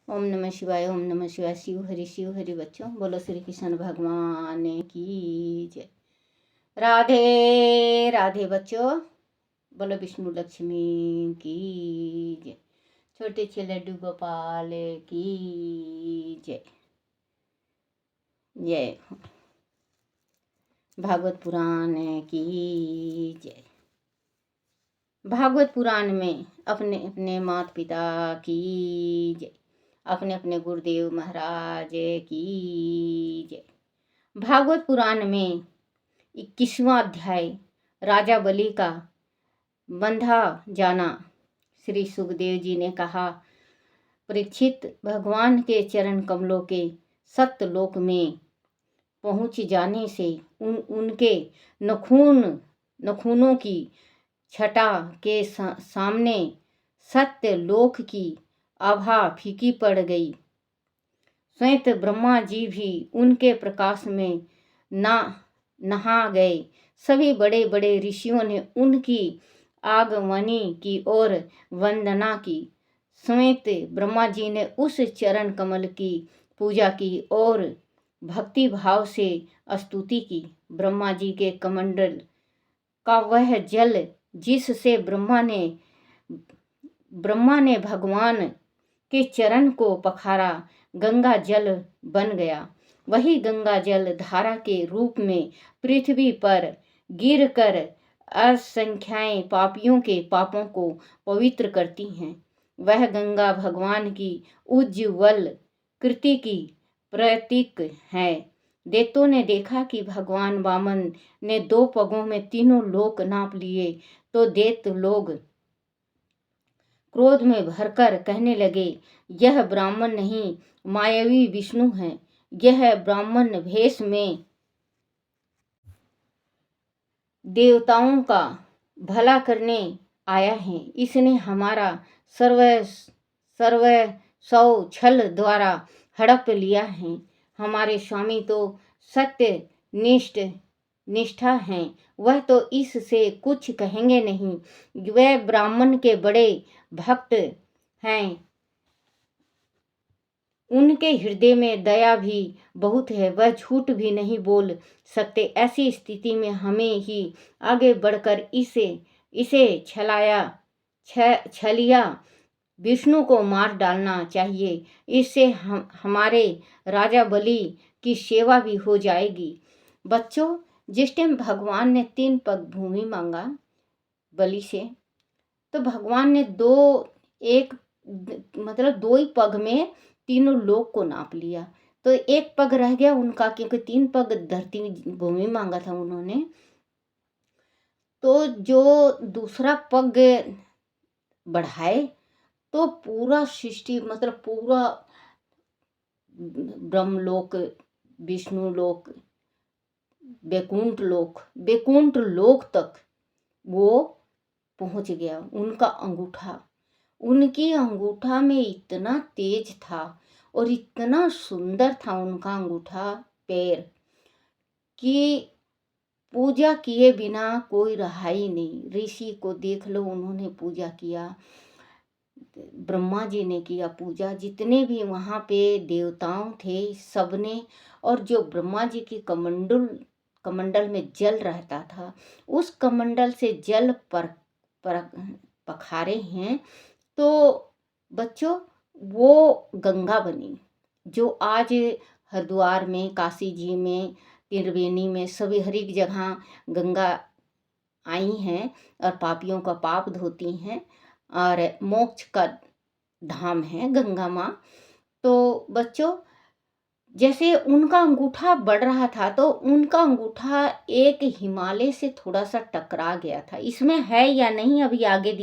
ओम नमः शिवाय। ओम नमः शिवाय। शिव हरि बच्चों, बोलो श्री कृष्ण भगवान की जय। राधे राधे बच्चों, बोलो विष्णु लक्ष्मी की जय। छोटे से लड्डू गोपाल की जय। जय भागवत पुराण की जय। भागवत पुराण में अपने अपने माता पिता की जय, अपने अपने गुरुदेव महाराज की जय। भागवत पुराण में 21वां अध्याय राजा बलि का बंधा जाना। श्री सुखदेव जी ने कहा, परीक्षित, भगवान के चरण कमलों के सत्यलोक में पहुंच जाने से उनके नखूनों की छटा के सामने सत्य लोक की आभा फीकी पड़ गई। स्वयं ब्रह्मा जी भी उनके प्रकाश में नहा गए। सभी बड़े बड़े ऋषियों ने उनकी आगमनी की और वंदना की। स्वयं ब्रह्मा जी ने उस चरण कमल की पूजा की और भक्ति भाव से स्तुति की। ब्रह्मा जी के कमंडल का वह जल जिससे ब्रह्मा ने भगवान के चरण को पखारा, गंगा जल बन गया। वही गंगा जल धारा के रूप में पृथ्वी पर गिरकर असंख्याएं पापियों के पापों को पवित्र करती हैं। वह गंगा भगवान की उज्ज्वल कृति की प्रतीक है। देवताओं ने देखा कि भगवान वामन ने 2 पगों में तीनों लोक नाप लिए तो दैत्य लोग क्रोध में भरकर कहने लगे, यह ब्राह्मण नहीं, मायावी विष्णु है। यह ब्राह्मण भेष में देवताओं का भला करने आया है। इसने हमारा सर्व छल द्वारा हड़प लिया है। हमारे स्वामी तो सत्य निष्ठा हैं, वह तो इससे कुछ कहेंगे नहीं। वह ब्राह्मण के बड़े भक्त हैं, उनके हृदय में दया भी बहुत है, वह झूठ भी नहीं बोल सकते। ऐसी स्थिति में हमें ही आगे बढ़कर इसे छलिया विष्णु को मार डालना चाहिए। इससे हमारे राजा बलि की सेवा भी हो जाएगी। बच्चों, जिस टाइम भगवान ने 3 पग भूमि मांगा बलि से, तो भगवान ने 2 ही पग में तीनों लोक को नाप लिया। तो 1 पग रह गया उनका, क्योंकि 3 पग धरती भूमि मांगा था उन्होंने। तो जो दूसरा पग बढ़ाए तो पूरा सृष्टि पूरा ब्रह्मलोक, विष्णु लोक, बैकुंठ लोक तक वो पहुंच गया। उनकी अंगूठा में इतना तेज था और इतना सुंदर था उनका अंगूठा पैर कि पूजा किए बिना कोई रहा ही नहीं। ऋषि को देख लो, उन्होंने पूजा किया, ब्रह्मा जी ने किया पूजा, जितने भी वहाँ पे देवताओं थे सबने। और जो ब्रह्मा जी की कमंडल में जल रहता था, उस कमंडल से जल पखारे हैं तो बच्चों वो गंगा बनी, जो आज हरिद्वार में, काशी जी में, त्रिवेणी में, सभी हर एक जगह गंगा आई हैं और पापियों का पाप धोती हैं और मोक्ष का धाम है गंगा माँ। तो बच्चों, जैसे उनका अंगूठा बढ़ रहा था तो उनका अंगूठा एक हिमालय से थोड़ा सा टकरा गया था। इसमें है या नहीं अभी आगे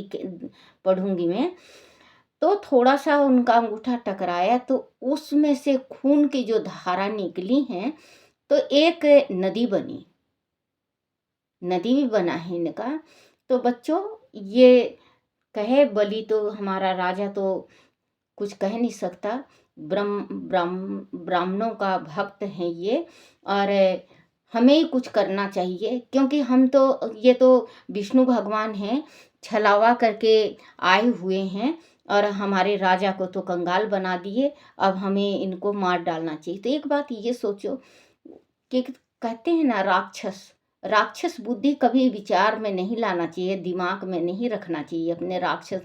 पढ़ूंगी मैं। तो थोड़ा सा उनका अंगूठा टकराया तो उसमें से खून की जो धारा निकली है तो एक नदी बनी, नदी भी बना है इनका। तो बच्चों, ये कहे बलि तो हमारा राजा तो कुछ कह नहीं सकता, ब्राह्मणों का भक्त है ये, और हमें ही कुछ करना चाहिए, क्योंकि ये तो विष्णु भगवान हैं, छलावा करके आए हुए हैं। और हमारे राजा को तो कंगाल बना दिए, अब हमें इनको मार डालना चाहिए। तो एक बात ये सोचो कि कहते हैं ना, राक्षस राक्षस बुद्धि कभी विचार में नहीं लाना चाहिए, दिमाग में नहीं रखना चाहिए अपने राक्षस।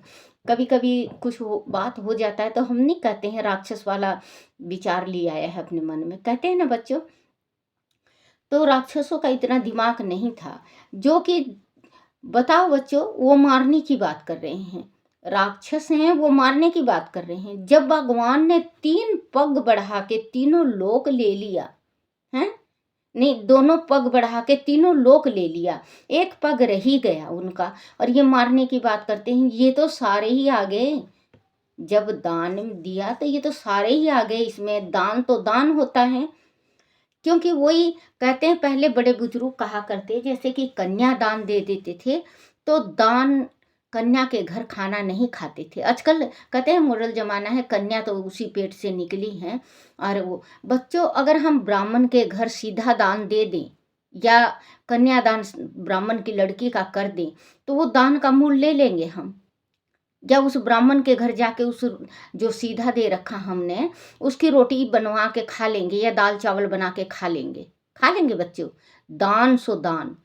कभी कभी कुछ बात हो जाता है तो हम नहीं कहते हैं राक्षस वाला विचार ले आया है अपने मन में, कहते हैं ना बच्चों। तो राक्षसों का इतना दिमाग नहीं था, जो कि बताओ बच्चों, वो मारने की बात कर रहे हैं, राक्षस हैं वो मारने की बात कर रहे हैं। जब भगवान ने 3 पग बढ़ा के तीनों लोक ले लिया, हैं, नहीं, दोनों पग बढ़ा के तीनों लोक ले लिया, एक पग रह ही गया उनका, और ये मारने की बात करते हैं। ये तो सारे ही आ गए, जब दान दिया तो ये तो सारे ही आ गए। इसमें दान तो दान होता है, क्योंकि वही कहते हैं, पहले बड़े बुजुर्ग कहा करते, जैसे कि कन्या दान दे देते थे तो दान, कन्या के घर खाना नहीं खाते थे। आजकल कहते हैं मॉडल जमाना है, कन्या तो उसी पेट से निकली है। और वो बच्चों, अगर हम ब्राह्मण के घर सीधा दान दे दें या कन्यादान ब्राह्मण की लड़की का कर दें, तो वो दान का मूल ले लेंगे हम, या उस ब्राह्मण के घर जाके उस जो सीधा दे रखा हमने उसकी रोटी बनवा के खा लेंगे, या दाल चावल बना के खा लेंगे बच्चों। दान सो दान।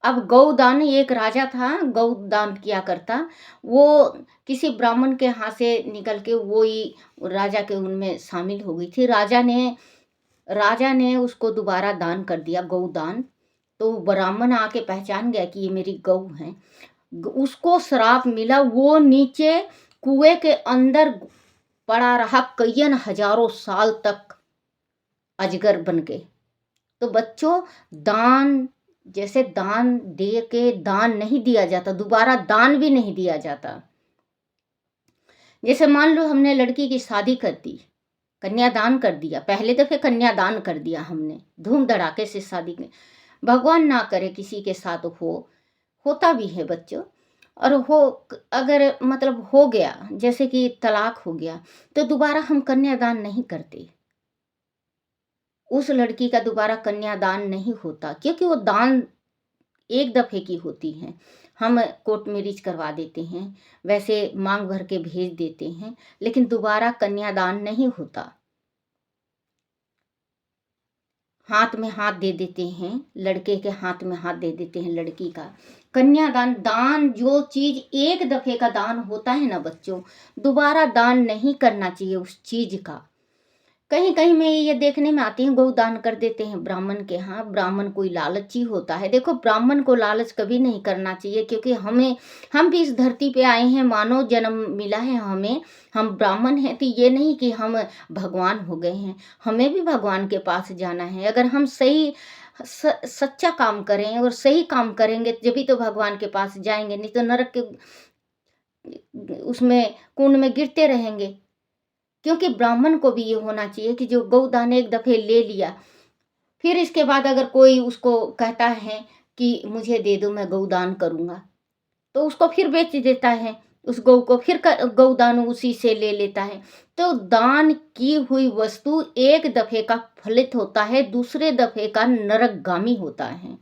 अब गौदान, एक राजा था, गौदान किया करता, वो किसी ब्राह्मण के हाथ से निकल के वो ही राजा के उनमें शामिल हो गई थी। राजा ने उसको दोबारा दान कर दिया, गौदान। तो ब्राह्मण आके पहचान गया कि ये मेरी गौ है, उसको श्राप मिला, वो नीचे कुएं के अंदर पड़ा रहा कईयन हजारों साल तक, अजगर बन के। तो बच्चों, दान, जैसे दान दे के दान नहीं दिया जाता, दोबारा दान भी नहीं दिया जाता। जैसे मान लो हमने लड़की की शादी कर दी, कन्यादान कर दिया, पहले दफे कन्यादान कर दिया हमने, धूम धड़ाके से शादी की, भगवान ना करे किसी के साथ होता भी है बच्चों। और अगर मतलब हो गया, जैसे कि तलाक हो गया, तो दोबारा हम कन्यादान नहीं करते, उस लड़की का दोबारा कन्यादान नहीं होता, क्योंकि वो दान एक दफे की होती है। हम कोर्ट मैरिज करवा देते हैं, वैसे मांग भर के भेज देते हैं, लेकिन दोबारा कन्यादान नहीं होता। हाथ में हाथ दे देते हैं, लड़के के हाथ में हाथ दे देते हैं लड़की का। कन्यादान, दान जो चीज एक दफे का दान होता है ना बच्चों, दोबारा दान नहीं करना चाहिए उस चीज का। कहीं कहीं में ये देखने में आती है, गौ दान कर देते हैं ब्राह्मण के यहाँ। ब्राह्मण कोई लालची होता है, देखो ब्राह्मण को लालच कभी नहीं करना चाहिए, क्योंकि हम भी इस धरती पे आए हैं, मानव जन्म मिला है हमें, हम ब्राह्मण हैं, तो ये नहीं कि हम भगवान हो गए हैं, हमें भी भगवान के पास जाना है। अगर हम सही सच्चा काम करें और सही काम करेंगे जभी तो भगवान के पास जाएंगे, नहीं तो नरक के उसमें कुंड में गिरते रहेंगे। क्योंकि ब्राह्मण को भी ये होना चाहिए कि जो गौदान एक दफे ले लिया, फिर इसके बाद अगर कोई उसको कहता है कि मुझे दे दो, मैं गौदान करूँगा, तो उसको फिर बेच देता है, उस गौ को फिर गौदान उसी से ले लेता है। तो दान की हुई वस्तु एक दफे का फलित होता है, दूसरे दफे का नरकगामी होता है।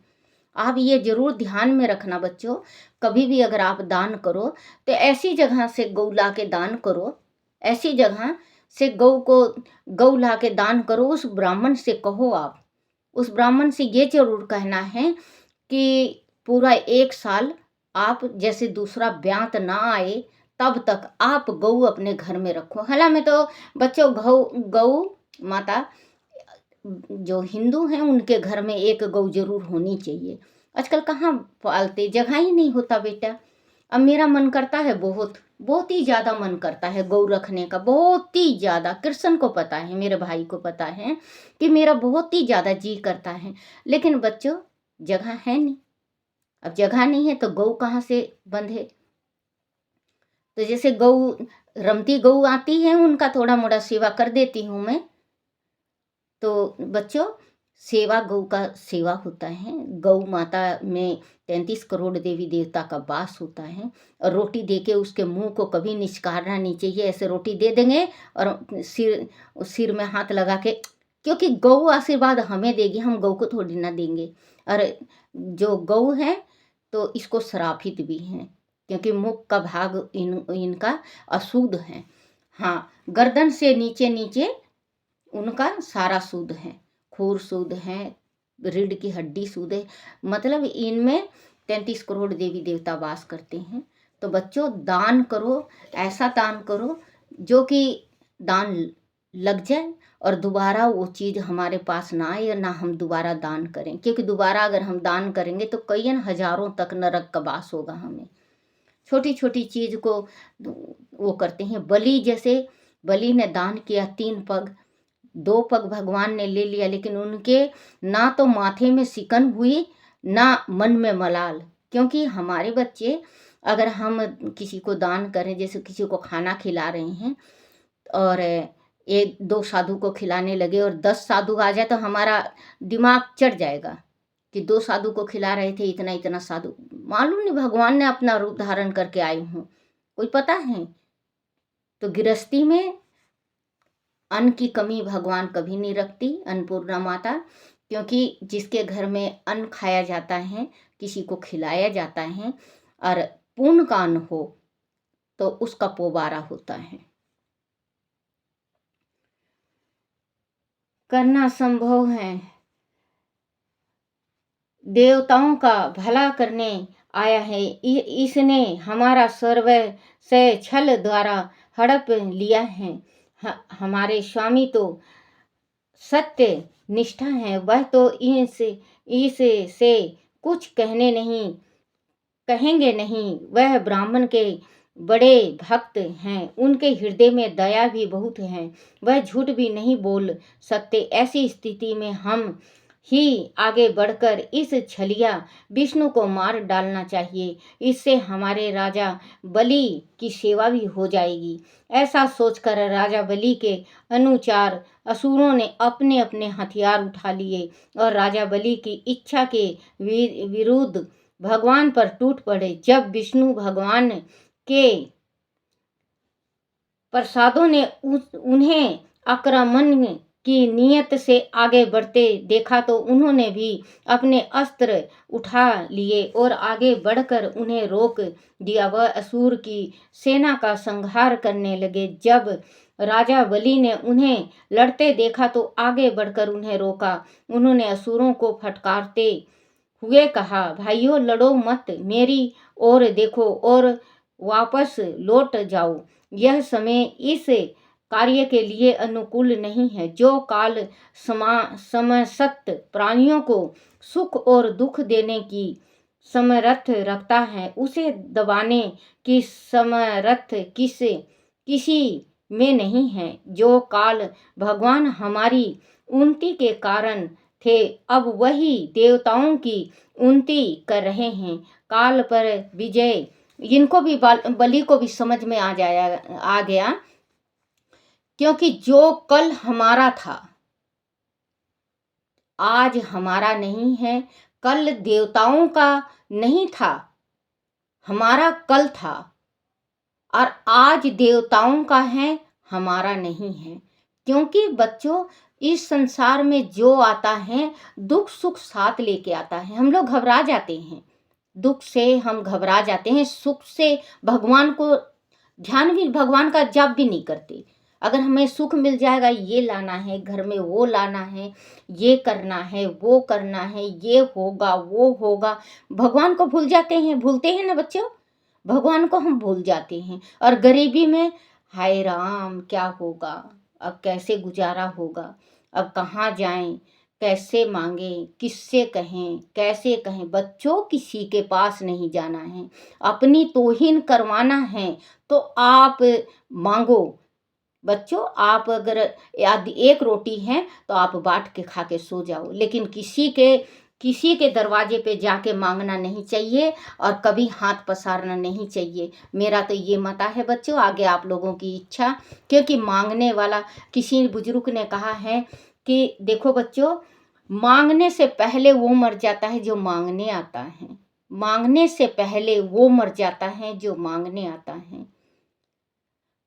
आप ये जरूर ध्यान में रखना बच्चों, कभी भी अगर आप दान करो तो ऐसी जगह से गौ ला के दान करो, ऐसी जगह से गौ ला के दान करो। उस ब्राह्मण से कहो, आप उस ब्राह्मण से ये जरूर कहना है कि पूरा 1 साल आप जैसे दूसरा ब्यात ना आए तब तक आप गौ अपने घर में रखो। हालांकि में तो बच्चों गौ माता जो हिंदू हैं उनके घर में एक गौ जरूर होनी चाहिए। आजकल कहाँ पालते, जगह ही नहीं होता बेटा। अब मेरा मन करता है, बहुत ही ज़्यादा मन करता है गौ रखने का, बहुत ही ज़्यादा। कृष्ण को पता है, मेरे भाई को पता है कि मेरा बहुत ही ज़्यादा जी करता है, लेकिन बच्चों जगह है नहीं। अब जगह नहीं है तो गौ कहाँ से बंधे। तो जैसे रमती गौ आती है, उनका थोड़ा मोड़ा सेवा कर देती हूँ मैं। तो बच्चों, सेवा गौ का सेवा होता है। गौ माता में 33 करोड़ देवी देवता का वास होता है। और रोटी देके उसके मुंह को कभी निचकारना नहीं चाहिए, ऐसे रोटी दे देंगे और सिर में हाथ लगा के, क्योंकि गौ आशीर्वाद हमें देगी, हम गौ को थोड़ी ना देंगे। और जो गौ है तो इसको श्रापित भी हैं, क्योंकि मुख का भाग इनका अशुद्ध है। हाँ, गर्दन से नीचे नीचे उनका सारा शुद्ध है, खूर शुद्ध है, रीढ़ की हड्डी शुद्ध है, मतलब इनमें 33 करोड़ देवी देवता वास करते हैं। तो बच्चों, दान करो, ऐसा दान करो जो कि दान लग जाए और दोबारा वो चीज़ हमारे पास ना आए, या ना हम दोबारा दान करें, क्योंकि दोबारा अगर हम दान करेंगे तो कई हजारों तक नरक का वास होगा हमें। छोटी छोटी चीज़ को वो करते हैं। बलि, जैसे बलि ने दान किया 3 पग, 2 पग भगवान ने ले लिया, लेकिन उनके ना तो माथे में सिकन हुई ना मन में मलाल। क्योंकि हमारे बच्चे, अगर हम किसी को दान करें, जैसे किसी को खाना खिला रहे हैं और 1-2 साधु को खिलाने लगे और 10 साधु आ जाए तो हमारा दिमाग चढ़ जाएगा कि 2 साधु को खिला रहे थे, इतना इतना साधु, मालूम नहीं भगवान ने अपना रूप धारण करके आई हूँ, कोई पता है। तो गृहस्थी में अन्न की कमी भगवान कभी नहीं रखती, अन्नपूर्णा माता, क्योंकि जिसके घर में अन्न खाया जाता है, किसी को खिलाया जाता है और पुण्य का अन्न हो तो उसका पोबारा होता है। करना संभव है, देवताओं का भला करने आया है, इसने हमारा सर्व से छल द्वारा हड़प लिया है। हमारे स्वामी तो सत्य निष्ठा है, वह तो इस से कुछ कहेंगे नहीं। वह ब्राह्मण के बड़े भक्त हैं, उनके हृदय में दया भी बहुत है, वह झूठ भी नहीं बोल सकते। ऐसी स्थिति में हम ही आगे बढ़कर इस छलिया विष्णु को मार डालना चाहिए, इससे हमारे राजा बलि की सेवा भी हो जाएगी। ऐसा सोचकर राजा बलि के अनुसार असुरों ने अपने अपने हथियार उठा लिए और राजा बलि की इच्छा के विरुद्ध भगवान पर टूट पड़े। जब विष्णु भगवान के प्रसादों ने उन्हें आक्रमण की नीयत से आगे बढ़ते देखा तो उन्होंने भी अपने अस्त्र उठा लिए और आगे बढ़कर उन्हें रोक दिया। वह असुर की सेना का संहार करने लगे। जब राजा बलि ने उन्हें लड़ते देखा तो आगे बढ़कर उन्हें रोका। उन्होंने असुरों को फटकारते हुए कहा, भाइयों लड़ो मत, मेरी ओर देखो और वापस लौट जाओ। यह समय इस कार्य के लिए अनुकूल नहीं है। जो काल समस्त प्राणियों को सुख और दुख देने की समर्थ रखता है, उसे दबाने की समर्थ किसी में नहीं है। जो काल भगवान हमारी उन्नति के कारण थे, अब वही देवताओं की उन्नति कर रहे हैं। काल पर विजय, इनको भी बलि को भी समझ में आ गया, क्योंकि जो कल हमारा था आज हमारा नहीं है, कल देवताओं का नहीं था, हमारा कल था, और आज देवताओं का है, हमारा नहीं है। क्योंकि बच्चों, इस संसार में जो आता है दुख सुख साथ लेके आता है। हम लोग घबरा जाते हैं, दुख से हम घबरा जाते हैं, सुख से भगवान को ध्यान भी, भगवान का जप भी नहीं करते। अगर हमें सुख मिल जाएगा, ये लाना है घर में, वो लाना है, ये करना है, वो करना है, ये होगा वो होगा, भगवान को भूल जाते हैं। भूलते हैं ना बच्चों, भगवान को हम भूल जाते हैं। और गरीबी में हाय राम क्या होगा, अब कैसे गुजारा होगा, अब कहाँ जाएं, कैसे मांगें, किससे कहें, कैसे कहें। बच्चों, किसी के पास नहीं जाना है, अपनी तौहीन करवाना है तो आप मांगो। बच्चों, आप अगर एक रोटी है तो आप बांट के खा के सो जाओ, लेकिन किसी के दरवाजे पे जाके मांगना नहीं चाहिए और कभी हाथ पसारना नहीं चाहिए। मेरा तो ये मता है बच्चों, आगे आप लोगों की इच्छा। क्योंकि मांगने वाला, किसी बुजुर्ग ने कहा है कि देखो बच्चों, मांगने से पहले वो मर जाता है जो मांगने आता है, मांगने से पहले वो मर जाता है जो मांगने आता है,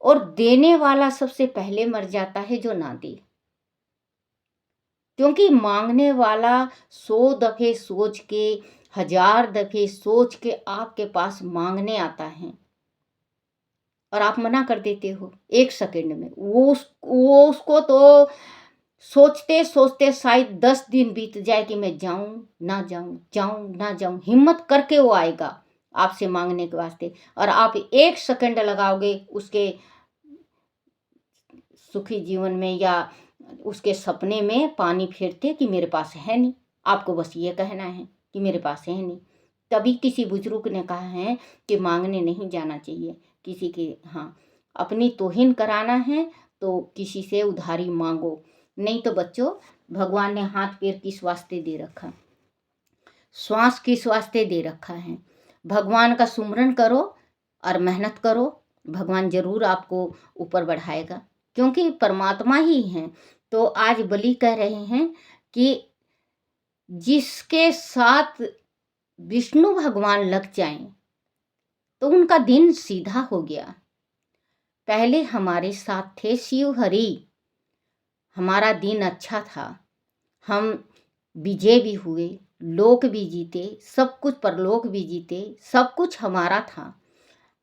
और देने वाला सबसे पहले मर जाता है जो ना दे। क्योंकि मांगने वाला 100 दफे सोच के 1000 दफे सोच के आपके पास मांगने आता है और आप मना कर देते हो 1 सेकंड में। वो उसको तो सोचते सोचते शायद 10 दिन बीत जाए कि मैं जाऊं ना जाऊं, जाऊं ना जाऊं, हिम्मत करके वो आएगा आपसे मांगने के वास्ते, और आप 1 सेकंड लगाओगे उसके सुखी जीवन में या उसके सपने में पानी फेरते कि मेरे पास है नहीं। आपको बस ये कहना है कि मेरे पास है नहीं। तभी किसी बुजुर्ग ने कहा है कि मांगने नहीं जाना चाहिए किसी के। हाँ, अपनी तौहीन कराना है तो किसी से उधारी मांगो, नहीं तो बच्चों भगवान ने हाथ पैर किस वास्ते दे रखा, श्वास किस वास्ते दे रखा है। भगवान का सुमरन करो और मेहनत करो, भगवान जरूर आपको ऊपर बढ़ाएगा, क्योंकि परमात्मा ही हैं। तो आज बलि कह रहे हैं कि जिसके साथ विष्णु भगवान लग जाएं तो उनका दिन सीधा हो गया। पहले हमारे साथ थे शिव हरि, हमारा दिन अच्छा था, हम विजय भी हुए, लोक भी जीते, सब कुछ परलोक भी जीते, सब कुछ हमारा था।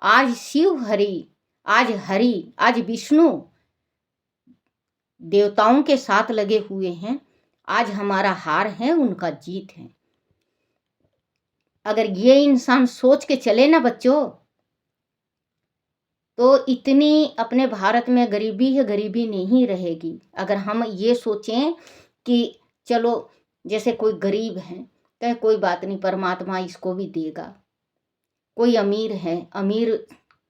आज शिव हरि, आज विष्णु देवताओं के साथ लगे हुए हैं। आज हमारा हार है, उनका जीत है। अगर ये इंसान सोच के चले ना बच्चों, तो इतनी अपने भारत में गरीबी है, गरीबी नहीं रहेगी। अगर हम ये सोचें कि चलो जैसे कोई गरीब है, कहे कोई बात नहीं, परमात्मा इसको भी देगा। कोई अमीर है, अमीर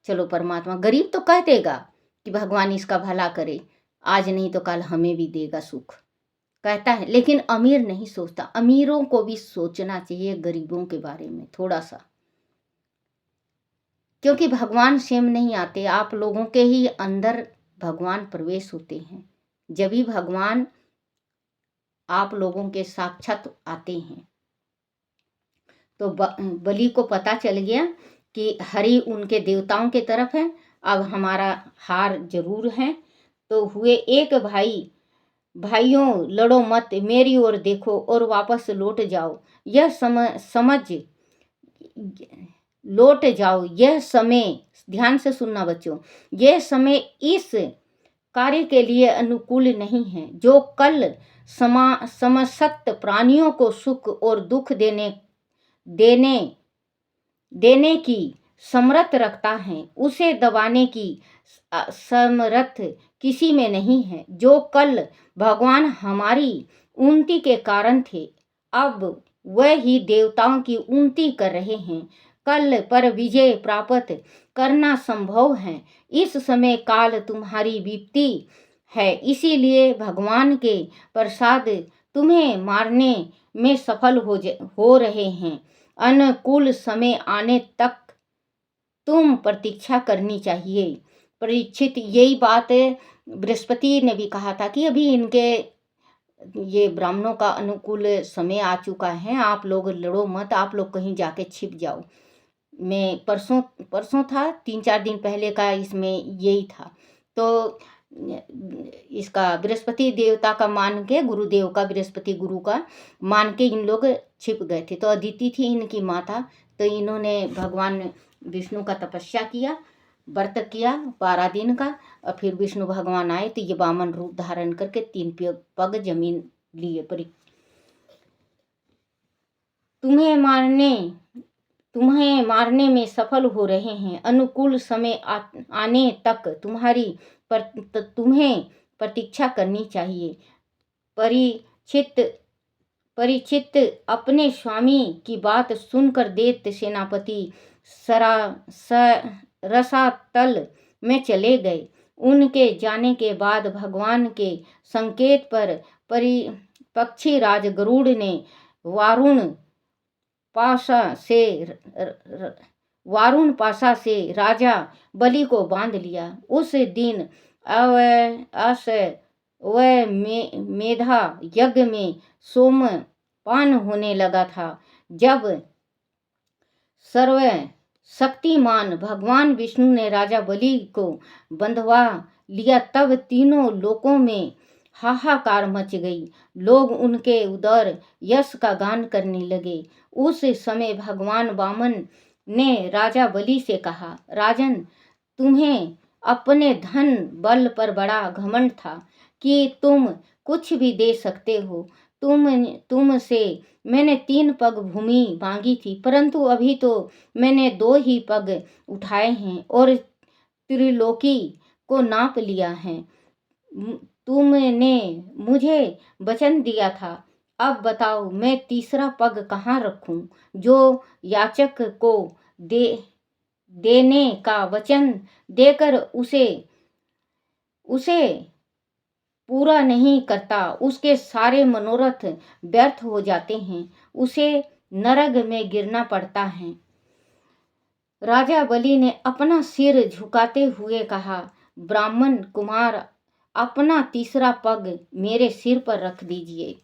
चलो परमात्मा, गरीब तो कह देगा कि भगवान इसका भला करे, आज नहीं तो कल हमें भी देगा सुख, कहता है। लेकिन अमीर नहीं सोचता। अमीरों को भी सोचना चाहिए गरीबों के बारे में थोड़ा सा, क्योंकि भगवान स्वयं नहीं आते, आप लोगों के ही अंदर भगवान प्रवेश होते हैं। जब भी भगवान आप लोगों के साक्षात आते हैं। तो बलि को पता चल गया कि हरि उनके देवताओं के तरफ है, अब हमारा हार जरूर है। तो हुए एक भाई, भाइयों लड़ो मत, मेरी ओर देखो और वापस लौट जाओ। यह समझ लौट जाओ, यह समय, ध्यान से सुनना बच्चों, यह समय इस कार्य के लिए अनुकूल नहीं है जो कल समस्त प्राणियों को सुख और दुख देने की समर्थ रखता है। उसे दबाने की समर्थ किसी में नहीं है। जो कल भगवान हमारी उन्नति के कारण थे, अब वह ही देवताओं की उन्नति कर रहे हैं। कल पर विजय प्राप्त करना संभव है। इस समय काल तुम्हारी विपत्ति है, इसीलिए भगवान के प्रसाद तुम्हें मारने में सफल हो रहे हैं। अनुकूल समय आने तक तुम प्रतीक्षा करनी चाहिए। परीक्षित, यही बात बृहस्पति ने भी कहा था कि अभी इनके ये ब्राह्मणों का अनुकूल समय आ चुका है, आप लोग लड़ो मत, आप लोग कहीं जाके छिप जाओ। मैं परसों था, 3-4 दिन पहले का इसमें यही था। तो इसका बृहस्पति देवता का मान के, गुरुदेव का, बृहस्पति गुरु का मान के इन लोग छिप गए थे। तो अदिति थी इनकी माता, तो इन्होंने भगवान विष्णु का तपस्या किया, व्रत किया 12 दिन का, और फिर विष्णु भगवान आए तो ये वामन रूप धारण करके 3 पग जमीन लिए। तुम्हें मारने में सफल हो रहे हैं। अनुकूल समय आने तक तुम्हें प्रतीक्षा करनी चाहिए। परीक्षित अपने स्वामी की बात सुनकर दैत्य सेनापति रसातल में चले गए। उनके जाने के बाद भगवान के संकेत पर पक्षी राज गरुड़ ने वारुण पासा से राजा बलि को बांध लिया। उस दिन मेधा यज्ञ में सोमपान होने लगा था। जब सर्वशक्तिमान भगवान विष्णु ने राजा बलि को बंधवा लिया, तब तीनों लोकों में हाहाकार मच गई। लोग उनके उदर यश का गान करने लगे। उस समय भगवान वामन ने राजा बलि से कहा, राजन, तुम्हें अपने धन बल पर बड़ा घमंड था कि तुम कुछ भी दे सकते हो। तुमसे मैंने 3 पग भूमि मांगी थी, परंतु अभी तो मैंने 2 ही पग उठाए हैं और त्रिलोकी को नाप लिया है। तुमने मुझे वचन दिया था, अब बताओ मैं तीसरा पग कहाँ रखूं, जो याचक को देने का वचन देकर उसे पूरा नहीं करता, उसके सारे मनोरथ व्यर्थ हो जाते हैं, उसे नरक में गिरना पड़ता है। राजा बलि ने अपना सिर झुकाते हुए कहा, ब्राह्मण कुमार, अपना तीसरा पग मेरे सिर पर रख दीजिए।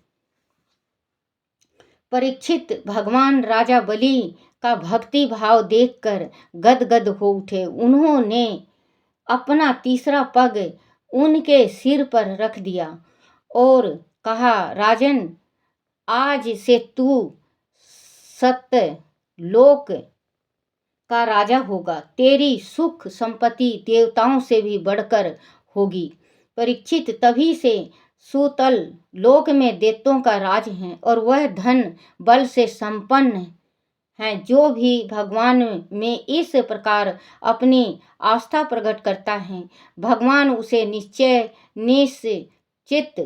परीक्षित भगवान राजा बलि का भक्ति भाव देखकर गदगद हो उठे। उन्होंने अपना तीसरा पग उनके सिर पर रख दिया और कहा, राजन, आज से तू सत्यलोक का राजा होगा। तेरी सुख संपत्ति देवताओं से भी बढ़कर होगी। परीक्षित, तभी से सुतल लोक में दैत्यों का राज है और वह धन बल से संपन्न है। जो भी भगवान में इस प्रकार अपनी आस्था प्रकट करता है, भगवान उसे निश्चित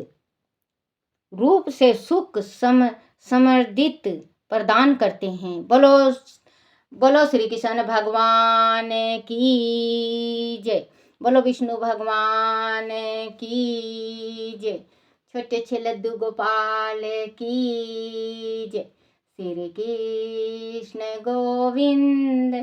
रूप से सुख समृद्धि प्रदान करते हैं। बोलो श्री कृष्ण भगवान की जय। बोलो विष्णु भगवान की जय। छोटे छे लड्डू गोपाल की जय। श्री कृष्ण गोविंद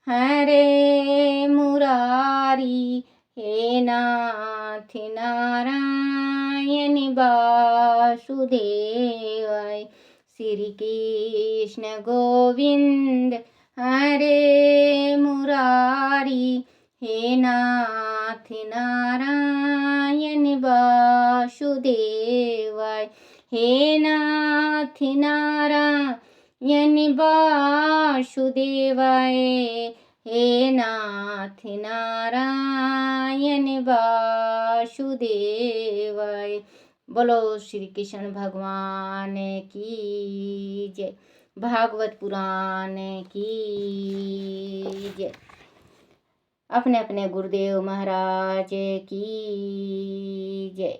हरे मुरारी, हे नाथ नारायण वासुदेवाय। श्री कृष्ण गोविंद हरे मुरारी, हे नाथ नारायण वासुदेवाय। हे नाथ नारायण वासुदेवाय, हे नाथ नारायण वासुदेवाय। बोलो श्री कृष्ण भगवान की जय। भागवत पुराण की जय। अपने अपने गुरुदेव महाराज की जय।